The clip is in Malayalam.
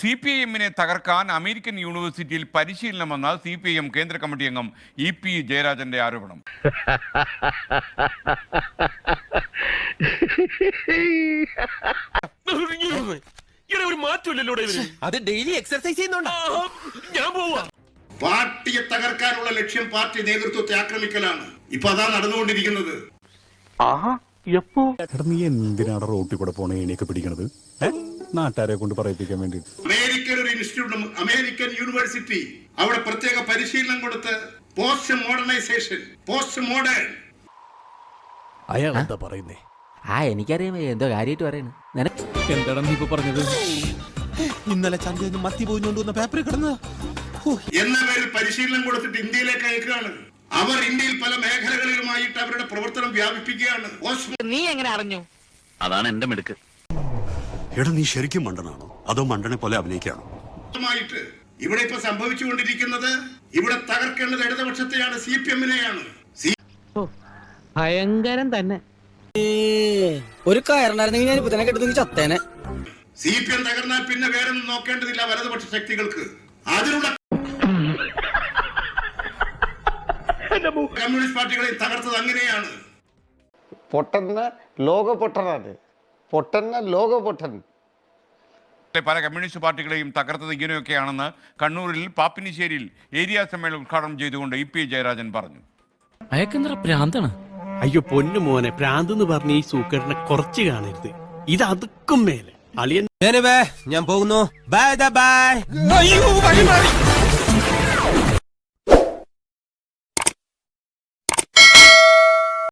CPIM-നെ തകർക്കാൻ അമേരിക്കൻ യൂണിവേഴ്സിറ്റിയിൽ പരിശീലനമെന്ന CPIM കേന്ദ്ര കമ്മിറ്റി അംഗം EP ജയരാജന്റെ ആരോപണം. പാർട്ടിയെ തകർക്കാനുള്ള ലക്ഷ്യം പാർട്ടി നേതൃത്വത്തെ ആക്രമിക്കലാണ്. ഇപ്പൊ അതാ നടന്നുകൊണ്ടിരിക്കുന്നത്. നീ എന്തിനാണ് റോട്ടിൽ കൂടെ പോണ ഏണിയൊക്കെ പിടിക്കണത്? നാട്ടുകാരെ കൊണ്ട് പറയിപ്പിക്കാൻ വേണ്ടി. അമേരിക്കൻ ഒരു ഇൻസ്റ്റിറ്റ്യൂട്ട്, അമേരിക്കൻ യൂണിവേഴ്സിറ്റി, അവിടെ പ്രത്യേക പരിശീലനം കൊടുത്ത് പോസ്റ്റ് മോഡേണൈസേഷൻ, പോസ്റ്റ് മോഡേൺ. അയാൾ എന്താ പറയുന്നേ? എനിക്കറിയാം എന്തോ കാര്യമായിട്ട് പറയുന്നു. എന്താണ് നീ ഇപ്പൊ പറഞ്ഞത്? ഇന്നലെ ചന്തയിൽ നിന്ന് മത്തി പോയിക്കൊണ്ടുവന്ന പേപ്പറിൽ കിടന്ന് എന്ന പേരിൽ പരിശീലനം കൊടുത്തിട്ട് ഇന്ത്യയിലേക്ക് അയക്കുകയാണ്. അവർ ഇന്ത്യയിൽ പല മേഖലകളിലുമായിട്ട് അവരുടെ പ്രവർത്തനം വ്യാപിപ്പിക്കുകയാണ്. നീ എങ്ങനെ അറിഞ്ഞു? അതാണ് എന്റെ മിടുക്ക്. എടാ, നീ ശരിക്കും മണ്ടനാണോ അതോ മണ്ടനെ പോലെ അഭിനയിക്കാണോ? ഇവിടെ ഇപ്പൊ സംഭവിച്ചുകൊണ്ടിരിക്കുന്നത്, ഇവിടെ തകർക്കേണ്ടത് ഇടതുപക്ഷത്തെയാണ്, CPM-നെയാണ്. ഭയങ്കരം തന്നെ. ഒരു കയറുണ്ടായിരുന്നെങ്കിൽ ഞാൻ ഇപ്പൊ തന്നെ കെട്ടുന്നെങ്കിൽ ചത്തേനെ. CPM തകർന്നാൽ പിന്നെ വേറൊന്നും നോക്കേണ്ടതില്ല വലതുപക്ഷ ശക്തികൾക്ക്. അതിനുള്ള കമ്മ്യൂണിസ്റ്റ് പാർട്ടികളെ തകർത്തത് അങ്ങനെയാണ്. പൊട്ടന്ന ലോകപൊട്ടനാണ്, പൊട്ടന്ന ലോകപൊട്ടൻ. പല കമ്മ്യൂണിസ്റ്റ് പാർട്ടികളെയും തകർത്തത് ഇങ്ങനെയൊക്കെയാണെന്ന് കണ്ണൂരിൽ പാപ്പിനിശ്ശേരിയിൽ ഏരിയ സമ്മേളനം ഉദ്ഘാടനം ചെയ്തുകൊണ്ട് EP ജയരാജൻ പറഞ്ഞു. അയക്കെന്തറ പ്രാന്താണ്. അയ്യോ പൊന്നു മോനെ, പ്രാന്തെന്ന് പറഞ്ഞ ഈ സൂക്കേടിനെ കുറച്ച് കാണരുത്. ഇത് അതുക്കും മേലെ അളിയൻ. ഞാൻ പോകുന്നു. Bye bye.